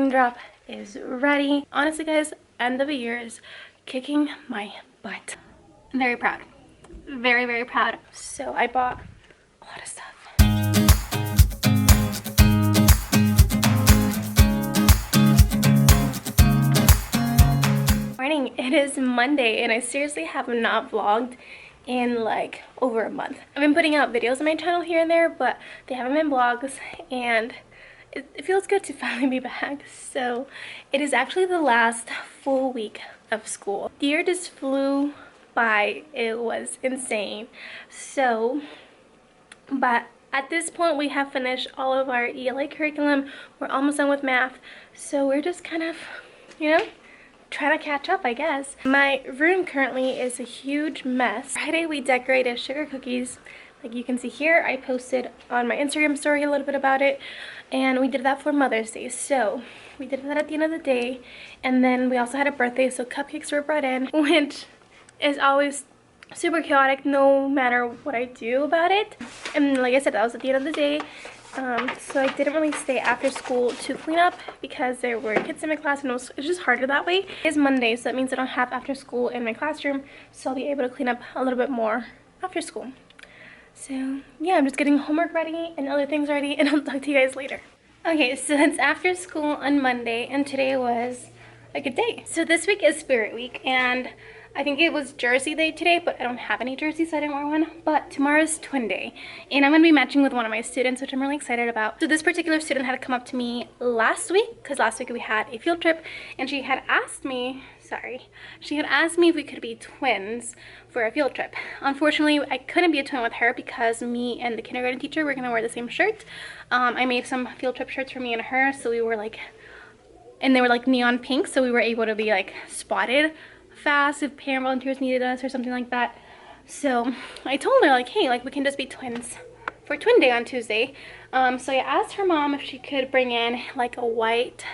drop is ready. Honestly guys, end of the year is kicking my butt. I'm very proud. Very, very proud. So I bought a lot of stuff. Morning, it is Monday and I seriously have not vlogged in like over a month. I've been putting out videos on my channel here and there, but they haven't been vlogs, and it feels good to finally be back. So it is actually the last full week of school. The year just flew by. It was insane. So, but at this point we have finished all of our ELA curriculum. We're almost done with math. So we're just kind of, trying to catch up, I guess. My room currently is a huge mess. Friday we decorated sugar cookies. Like you can see here, I posted on my Instagram story a little bit about it, and we did that for Mother's Day. So we did that at the end of the day, and then we also had a birthday, so cupcakes were brought in, which is always super chaotic no matter what I do about it. And like I said, that was at the end of the day. So I didn't really stay after school to clean up because there were kids in my class, and it's just harder that way. It's Monday, so that means I don't have after school in my classroom, so I'll be able to clean up a little bit more after school. So yeah, I'm just getting homework ready and other things ready, and I'll talk to you guys later. Okay, so it's after school on Monday, and today was a good day. So this week is Spirit Week, and I think it was Jersey Day today, but I don't have any jerseys, so I didn't wear one. But tomorrow's Twin Day, and I'm going to be matching with one of my students, which I'm really excited about. So this particular student had to come up to me last week, because last week we had a field trip, and she had asked me if we could be twins for a field trip. Unfortunately, I couldn't be a twin with her because me and the kindergarten teacher were going to wear the same shirt. I made some field trip shirts for me and her, so we were like, and they were like neon pink, so we were able to be like spotted fast if parent volunteers needed us or something like that. So I told her like, hey, like we can just be twins for Twin Day on Tuesday. So I asked her mom if she could bring in like a white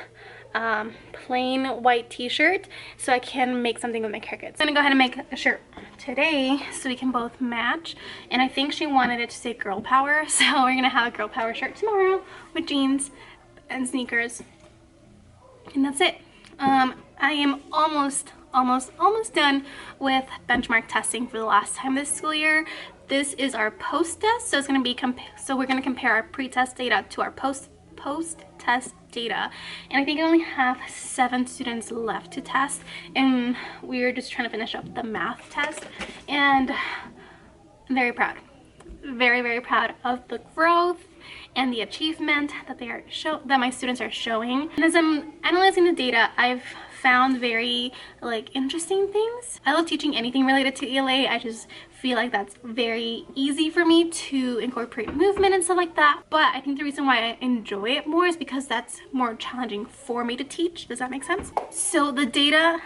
plain white t-shirt so I can make something with my crickets. I'm gonna go ahead and make a shirt today so we can both match, and I think she wanted it to say girl power, so we're gonna have a girl power shirt tomorrow with jeans and sneakers, and that's it. I am almost done with benchmark testing for the last time this school year. This is our post-test, so it's going to be we're going to compare our pre-test data to our post-test data, and I think I only have 7 students left to test, and we're just trying to finish up the math test, and I'm very proud. Very, very proud of the growth and the achievement that that my students are showing. And as I'm analyzing the data, I've found very interesting things. I love teaching anything related to ELA. I just feel like that's very easy for me to incorporate movement and stuff like that. But I think the reason why I enjoy it more is because that's more challenging for me to teach. Does that make sense? So the data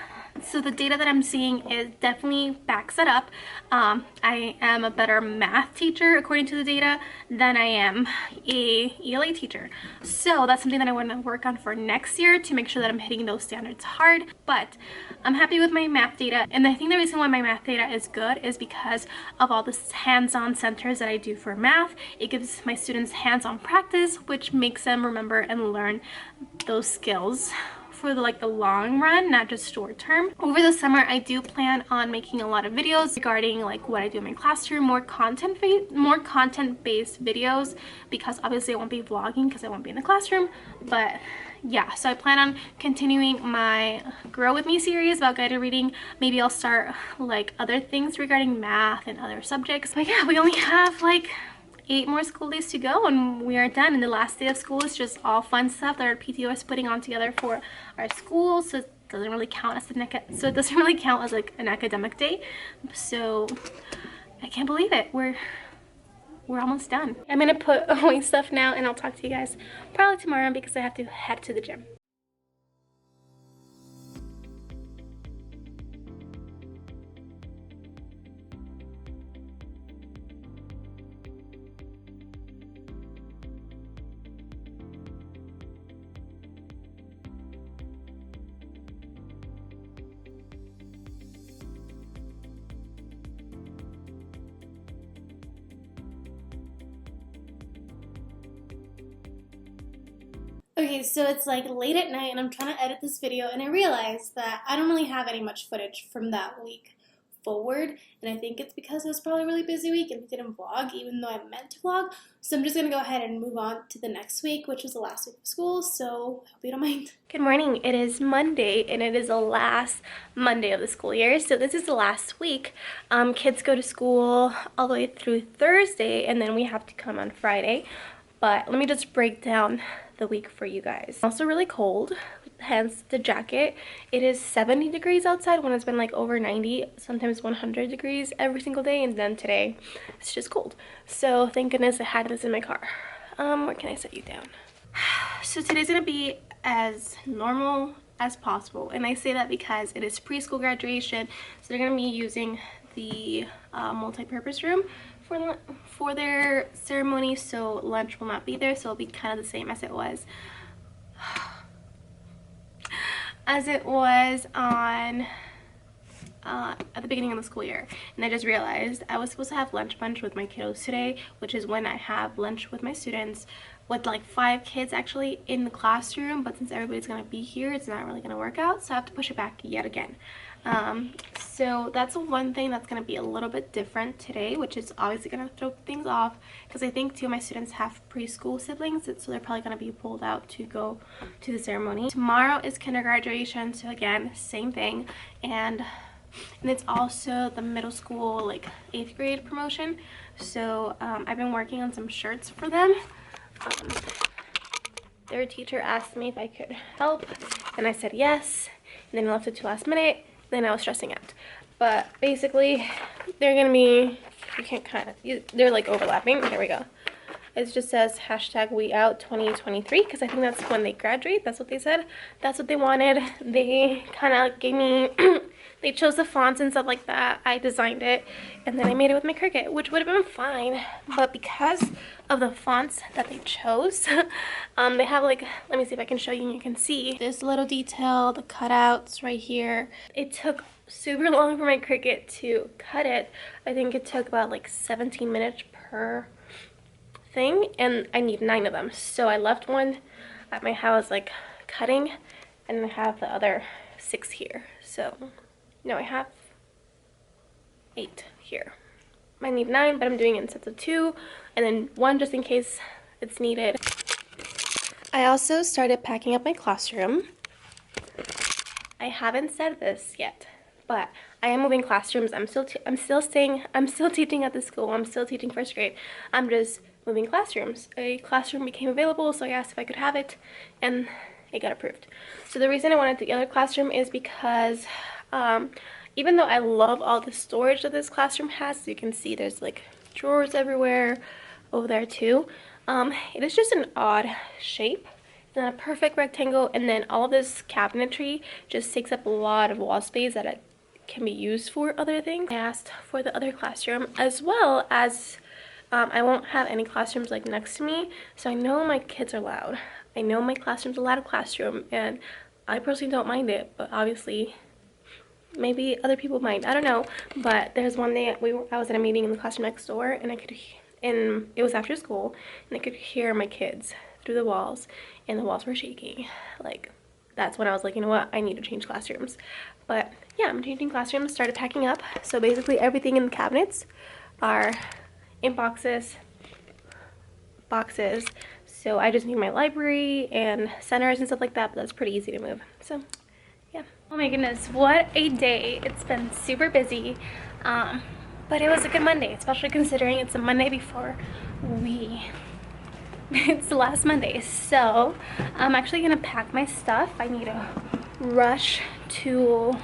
that I'm seeing is definitely backs that up. I am a better math teacher according to the data than I am a ELA teacher. So that's something that I want to work on for next year to make sure that I'm hitting those standards hard. But I'm happy with my math data, and I think the reason why my math data is good is because of all the hands-on centers that I do for math. It gives my students hands-on practice, which makes them remember and learn those skills for the long run, not just short term. Over the summer, I do plan on making a lot of videos regarding like what I do in my classroom, more content-based videos, because obviously I won't be vlogging because I won't be in the classroom. But yeah, so I plan on continuing my Grow With Me series about guided reading. Maybe I'll start like other things regarding math and other subjects. But yeah, we only have like 8 more school days to go and we are done, and the last day of school is just all fun stuff that our PTO is putting on together for our school, so it doesn't really count as like an academic day. So I can't believe it, we're almost done. I'm gonna put away stuff now, and I'll talk to you guys probably tomorrow because I have to head to the gym. Okay, so it's like late at night and I'm trying to edit this video and I realized that I don't really have any much footage from that week forward, and I think it's because it was probably a really busy week and we didn't vlog even though I meant to vlog. So I'm just gonna go ahead and move on to the next week, which was the last week of school, so hope you don't mind. Good morning. It is Monday and it is the last Monday of the school year, so this is the last week. Kids go to school all the way through Thursday and then we have to come on Friday. But let me just break down the week for you guys. Also really cold, hence the jacket. It is 70 degrees outside when it's been like over 90, sometimes 100 degrees every single day, and then today it's just cold. So thank goodness I had this in my car. Where can I set you down? So today's gonna be as normal as possible, and I say that because it is preschool graduation, so they're gonna be using the multi-purpose room for their ceremony, so lunch will not be there, so it'll be kind of the same as it was on at the beginning of the school year. And I just realized I was supposed to have lunch bunch with my kiddos today, which is when I have lunch with my students, with like 5 kids actually in the classroom, but since everybody's gonna be here, it's not really gonna work out, so I have to push it back yet again. So that's one thing that's going to be a little bit different today, which is obviously going to throw things off because I think 2 of my students have preschool siblings, so they're probably going to be pulled out to go to the ceremony. Tomorrow is kindergarten graduation, so again, same thing, and it's also the middle school like 8th grade promotion, so I've been working on some shirts for them. Their teacher asked me if I could help and I said yes, and then left it to last minute. Then I was stressing out, but basically they're gonna be, you can't kind of, they're like overlapping. There we go. It just says hashtag we out 2023 because I think that's when they graduate. That's what they said. That's what they wanted. They kind of gave me they chose the fonts and stuff like that. I designed it and then I made it with my Cricut, which would have been fine, but because of the fonts that they chose, they have like, let me see if I can show you and you can see this little detail, the cutouts right here. It took super long for my Cricut to cut it. I think it took about like 17 minutes per thing, and I need 9 of them, so I left one at my house like cutting, and I have the other 6 here. So no, I have 8 here. I need 9, but I'm doing it in sets of 2 and then 1 just in case it's needed. I also started packing up my classroom. I haven't said this yet, but I am moving classrooms. I'm still teaching at the school. I'm still teaching 1st grade. I'm just moving classrooms. A classroom became available, so I asked if I could have it, and it got approved. So the reason I wanted the other classroom is because even though I love all the storage that this classroom has, so you can see there's like drawers everywhere, over there too, it is just an odd shape. It's not a perfect rectangle, and then all of this cabinetry just takes up a lot of wall space that it can be used for other things. I asked for the other classroom, as well as I won't have any classrooms like next to me, so I know my kids are loud. I know my classroom's a loud classroom, and I personally don't mind it, but obviously maybe other people might. I don't know. But there's one day I was at a meeting in the classroom next door, and it was after school, and I could hear my kids through the walls, and the walls were shaking. Like, that's when I was like, you know what, I need to change classrooms. But yeah, I'm changing classrooms, started packing up. So basically everything in the cabinets are in boxes. So I just need my library and centers and stuff like that, but that's pretty easy to move. So yeah. Oh my goodness, what a day. It's been super busy, but it was a good Monday, especially considering it's the Monday before it's the last Monday. So I'm actually gonna pack my stuff. I need to rush to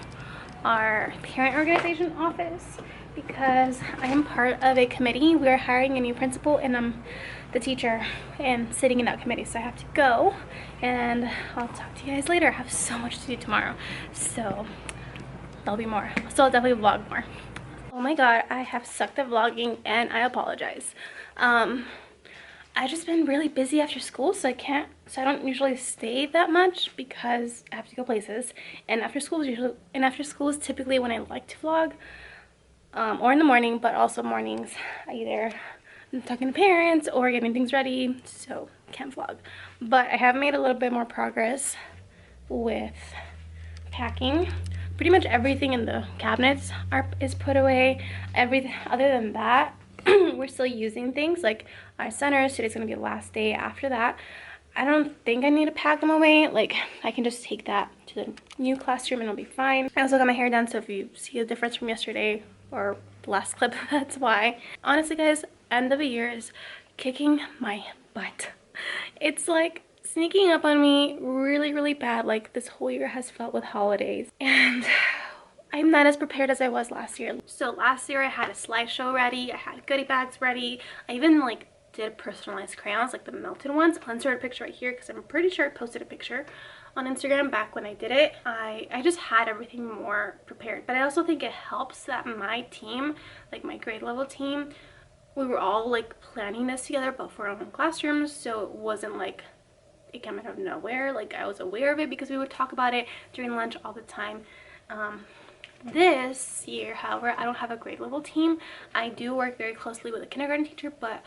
our parent organization office because I am part of a committee. We're hiring a new principal, and I'm the teacher and sitting in that committee, so I have to go, and I'll talk to you guys later. I have so much to do tomorrow, so there'll be more. So I'll definitely vlog more. Oh my god, I have sucked at vlogging, and I apologize. I just been really busy after school, so I don't usually stay that much because I have to go places, and after school is typically when I like to vlog, or in the morning, but also mornings I either I'm talking to parents or getting things ready, so can't vlog. But I have made a little bit more progress with packing. Pretty much everything in the cabinets is put away. Everything other than that, we're still using things like our centers. Today's gonna be the last day after that. I don't think I need to pack them away. Like, I can just take that to the new classroom and it'll be fine. I also got my hair done, so if you see a difference from yesterday or the last clip, that's why. Honestly, guys, end of the year is kicking my butt. It's like sneaking up on me really bad. Like, this whole year has felt with holidays, and I'm not as prepared as I was last year. So last year I had a slideshow ready, I had goodie bags ready, I even like did personalized crayons, like the melted ones. I'll insert a picture right here because I'm pretty sure I posted a picture on Instagram back when I did it. I just had everything more prepared, but I also think it helps that my team, like my grade level team, we were all like planning this together, but for our own classrooms, so it wasn't like it came out of nowhere. Like, I was aware of it because we would talk about it during lunch all the time. This year, however, I don't have a grade level team. I do work very closely with a kindergarten teacher, but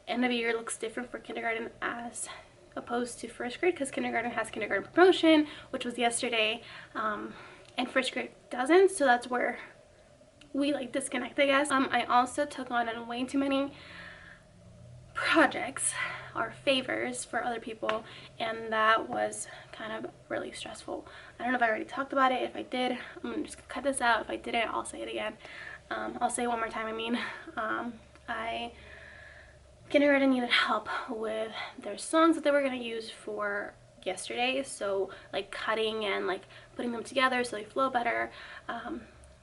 end of the year looks different for kindergarten as opposed to first grade, because kindergarten has kindergarten promotion, which was yesterday, and first grade doesn't, so that's where we like disconnect, I guess. I also took on way too many projects or favors for other people, and that was kind of really stressful. I don't know if I already talked about it. If I did, I'm gonna just cut this out. If I didn't, I'll say it again. I'll say it one more time. I mean, kindergarten needed help with their songs that they were going to use for yesterday, so like cutting and like putting them together so they flow better.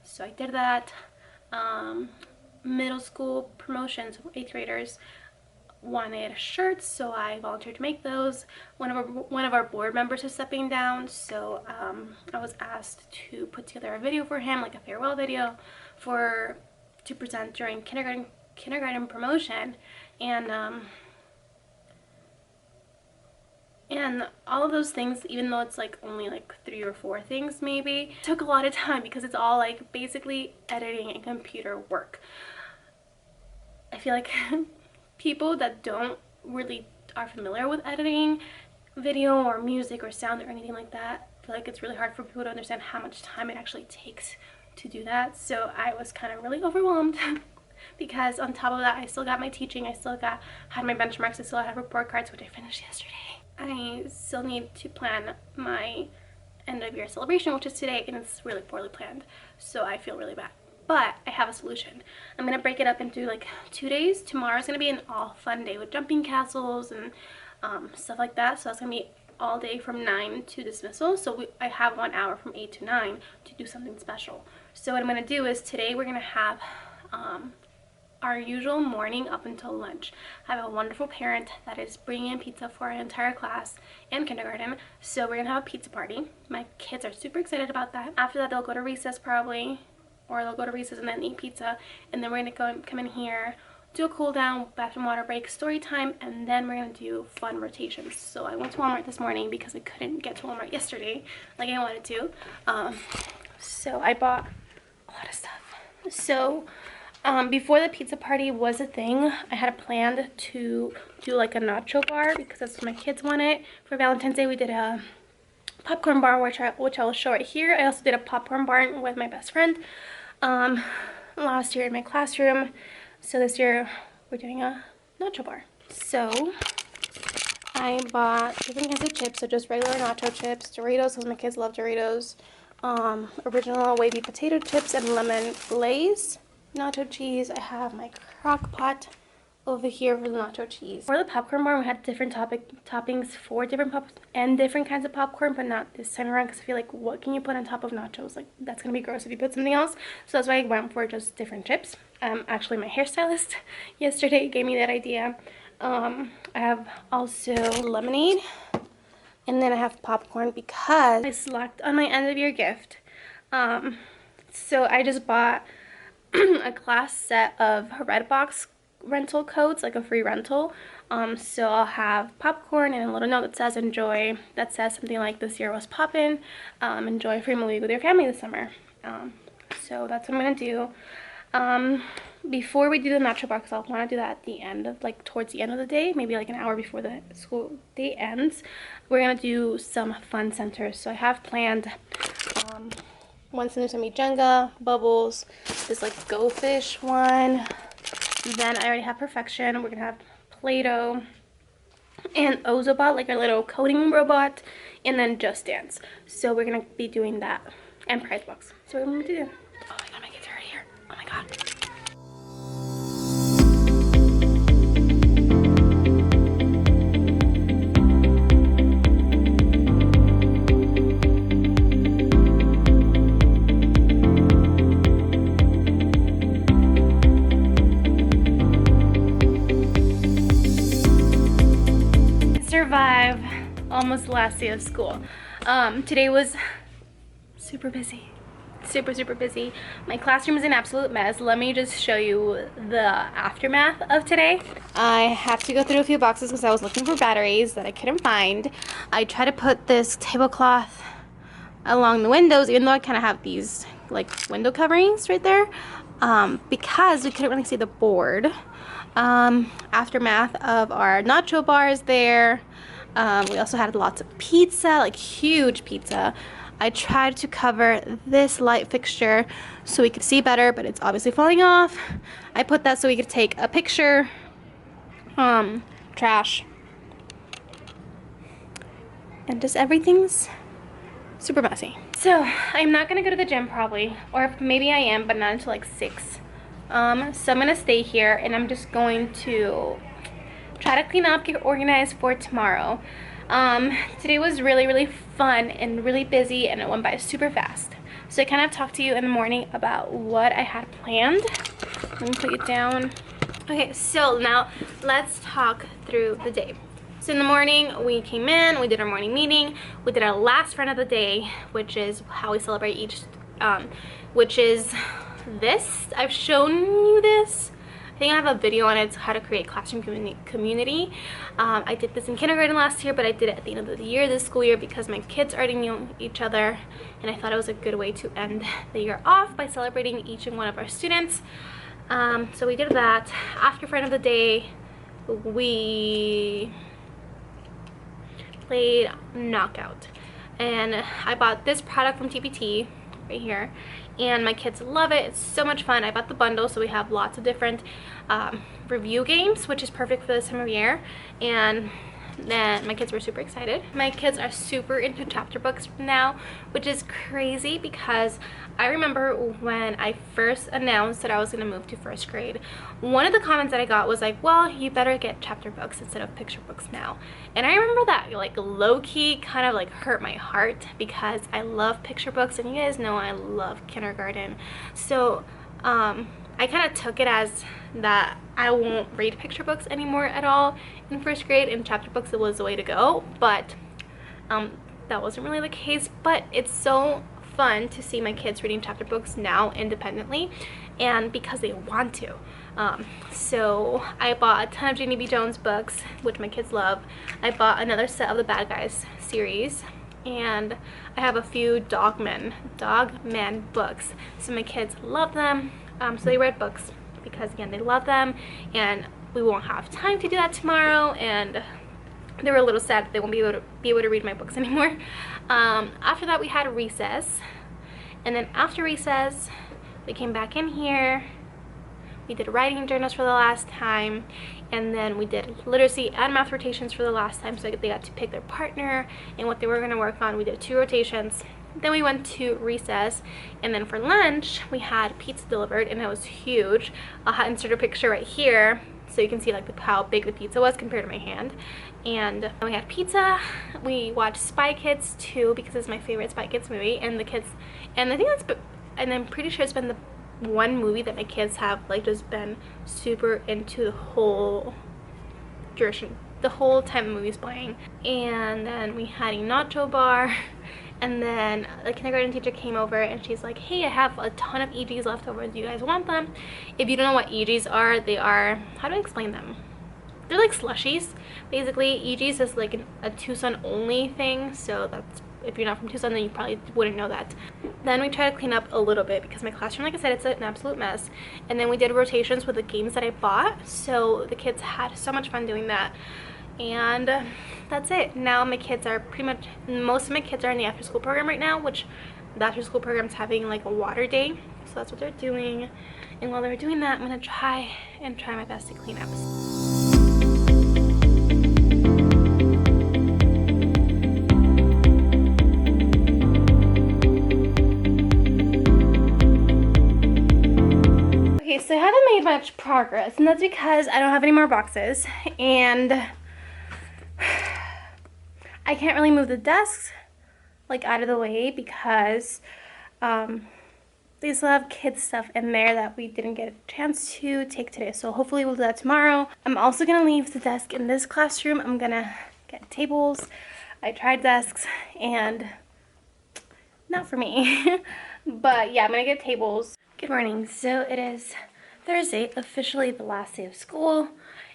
So I did that. Middle school promotions, 8th graders wanted shirts, so I volunteered to make those. One of our board members is stepping down, so I was asked to put together a video for him, like a farewell video to present during kindergarten promotion. And all of those things, even though it's like only like 3 or 4 things maybe, took a lot of time because it's all like basically editing and computer work. I feel like people that don't really are familiar with editing video or music or sound or anything like that, I feel like it's really hard for people to understand how much time it actually takes to do that. So I was kind of really overwhelmed because on top of that, I still got my teaching, I still had my benchmarks, I still had report cards, which I finished yesterday. I still need to plan my end of year celebration, which is today, and it's really poorly planned, so I feel really bad. But I have a solution. I'm gonna break it up into like 2 days. Tomorrow's gonna be an all fun day with jumping castles and stuff like that, so that's gonna be all day from 9 to dismissal. So I have 1 hour from 8 to 9 to do something special. So what I'm gonna do is today we're gonna have our usual morning up until lunch. I have a wonderful parent that is bringing in pizza for our entire class and kindergarten, so we're gonna have a pizza party. My kids are super excited about that. After that, they'll go to recess probably, or they'll go to recess and then eat pizza, and then we're gonna come in here, do a cool down, bathroom water break, story time, and then we're gonna do fun rotations. So I went to Walmart this morning because I couldn't get to Walmart yesterday like I wanted to. So I bought a lot of stuff. So before the pizza party was a thing, I had planned to do like a nacho bar because that's what my kids wanted. For Valentine's Day, we did a popcorn bar, which I will show right here. I also did a popcorn bar with my best friend last year in my classroom. So this year we're doing a nacho bar. So I bought different kinds of chips, so just regular nacho chips, Doritos, because my kids love Doritos, original wavy potato chips, and lemon Lay's nacho cheese. I have my crock pot over here for the nacho cheese. For the popcorn bar, we had different toppings for different different kinds of popcorn, but not this time around because I feel like what can you put on top of nachos? Like, that's gonna be gross if you put something else. So that's why I went for just different chips. Actually, my hairstylist yesterday gave me that idea. I have also lemonade, and then I have popcorn because I slacked on my end of year gift. So I just bought a class set of Redbox rental codes, like a free rental. So I'll have popcorn and a little note that says enjoy, that says something like this year was poppin', enjoy a free movie with your family this summer. So that's what I'm gonna do. before we do the nacho box, I'll want to do that at the end of, like, towards the end of the day, maybe like an hour before the school day ends. We're gonna do some fun centers. So I have planned one center's gonna be Jenga, Bubbles, this like Go Fish one. Then I already have Perfection. We're gonna have Play-Doh and Ozobot, like our little coding robot, and then Just Dance. So we're gonna be doing that, and Prize Box. So we're gonna do. Oh my god, my kids are right here. Oh my god. Survive almost the last day of school. Today was super busy. Super busy. My classroom is an absolute mess. Let me just show you the aftermath of today. I have to go through a few boxes because I was looking for batteries that I couldn't find. I tried to put this tablecloth along the windows, even though I kind of have these like window coverings right there, because we couldn't really see the board. Aftermath of our nacho bars there. We also had lots of pizza, like huge pizza. I tried to cover this light fixture so we could see better, but it's obviously falling off. I put that so we could take a picture. Trash. And just everything's super messy. So I'm not gonna go to the gym probably, or maybe I am, but not until like 6. So I'm gonna stay here and I'm just going to try to clean up, get organized for tomorrow. Today was really fun and really busy, and it went by super fast. So I kind of talked to you in the morning about what I had planned. Let me put it down. Okay, so now let's talk through the day. So in the morning, we came in, we did our morning meeting, we did our last friend of the day, which is how we celebrate each, which is this. I've shown you this. I think I have a video on it. It's how to create classroom community. I did this in kindergarten last year, but I did it at the end of the year, this school year, because my kids already knew each other, and I thought it was a good way to end the year off by celebrating each and one of our students. So we did that. After friend of the day, we played Knockout, and I bought this product from TPT right here, and my kids love it. It's so much fun. I bought the bundle, so we have lots of different review games, which is perfect for this time of year, and then my kids were super excited. My kids are super into chapter books now, which is crazy because I remember when I first announced that I was going to move to 1st grade, one of the comments that I got was like, well, you better get chapter books instead of picture books now. And I remember that like low-key kind of like hurt my heart because I love picture books, and you guys know I love kindergarten. So I kind of took it as that I won't read picture books anymore at all in 1st grade, and chapter books was the way to go, but that wasn't really the case. But it's so fun to see my kids reading chapter books now independently, and because they want to. So I bought a ton of Janie B. Jones books, which my kids love. I bought another set of the Bad Guys series, and I have a few Dogman books, so my kids love them. So they read books because, again, they love them, and we won't have time to do that tomorrow, and they were a little sad that they won't be able to read my books anymore. After that, we had recess, and then after recess, we came back in here. We did writing journals for the last time, and then we did literacy and math rotations for the last time, so they got to pick their partner and what they were going to work on. We did 2 rotations. Then we went to recess, and then for lunch we had pizza delivered, and it was huge. I'll insert a picture right here so you can see like how big the pizza was compared to my hand. And we had pizza. We watched Spy Kids 2 because it's my favorite Spy Kids movie, and the kids, and I think that's, and I'm pretty sure it's been the one movie that my kids have like just been super into the whole duration, the whole time the movie's playing. And then we had a nacho bar. And then the kindergarten teacher came over and she's like, hey, I have a ton of EGs left over. Do you guys want them? If you don't know what EGs are, they are, how do I explain them? They're like slushies. Basically, EGs is like a Tucson only thing. So that's if you're not from Tucson, then you probably wouldn't know that. Then we tried to clean up a little bit because my classroom, like I said, it's an absolute mess. And then we did rotations with the games that I bought, so the kids had so much fun doing that. And that's it. Now my kids are most of my kids are in the after school program right now, which the after school program is having like a water day, so that's what they're doing. And while they're doing that, I'm gonna try my best to clean up. Okay, so I haven't made much progress, and that's because I don't have any more boxes, and I can't really move the desks like out of the way because they still have kids stuff in there that we didn't get a chance to take today, so hopefully we'll do that tomorrow. I'm also gonna leave the desk in this classroom. I'm gonna get tables. I tried desks and not for me. But yeah, I'm gonna get tables. Good morning. So it is Thursday, officially the last day of school,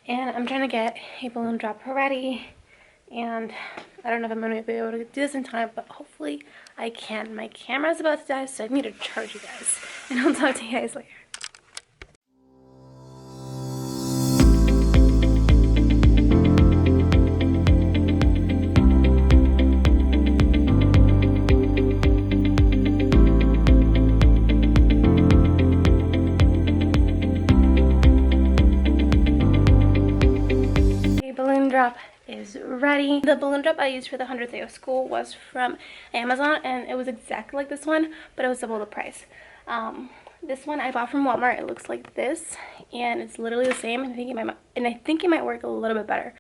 and I'm trying to get a balloon drop ready. And I don't know if I'm going to be able to do this in time, but hopefully I can. My camera's about to die, so I need to charge you guys. And I'll talk to you guys later. Okay, balloon drop is ready. The balloon drop I used for the 100th day of school was from Amazon, and it was exactly like this one, but it was double the price. This one I bought from Walmart. It looks like this, and it's literally the same. I think it might work a little bit better.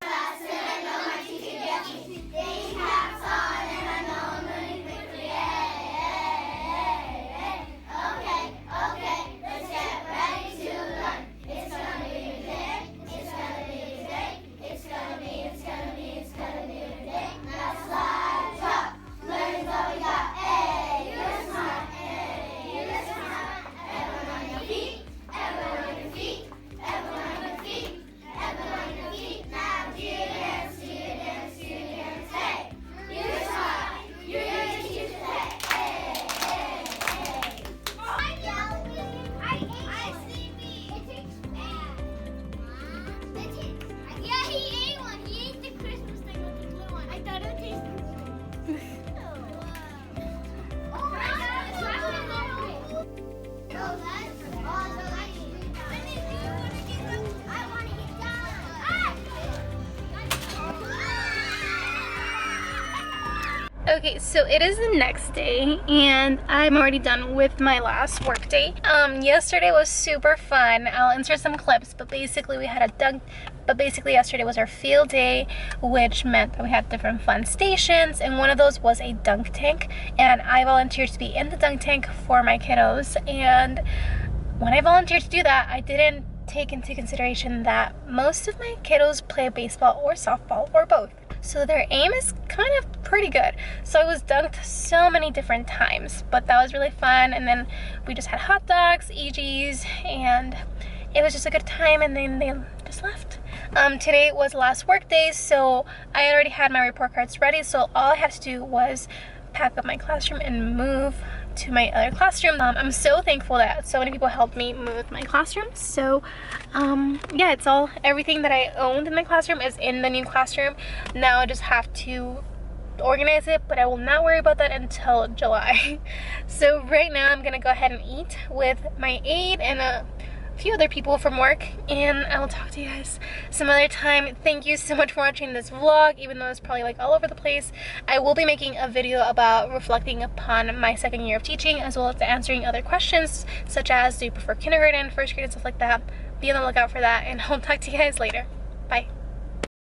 Okay, so it is the next day, and I'm already done with my last work day. Yesterday was super fun. I'll insert some clips, but basically yesterday was our field day, which meant that we had different fun stations, and one of those was a dunk tank, and I volunteered to be in the dunk tank for my kiddos. And when I volunteered to do that, I didn't take into consideration that most of my kiddos play baseball or softball or both. So their aim is kind of pretty good. So I was dunked so many different times, but that was really fun. And then we just had hot dogs, EGs, and it was just a good time, and then they just left. Today was last work day, so I already had my report cards ready, so all I had to do was pack up my classroom and move to my other classroom. I'm so thankful that so many people helped me move my classroom. So yeah, everything that I owned in my classroom is in the new classroom. Now I just have to organize it, but I will not worry about that until July. So right now I'm gonna go ahead and eat with my aide and a few other people from work, and I will talk to you guys some other time. Thank you so much for watching this vlog, even though it's probably like all over the place. I will be making a video about reflecting upon my second year of teaching, as well as answering other questions such as, do you prefer kindergarten, first grade, and stuff like that. Be on the lookout for that, and I'll talk to you guys later.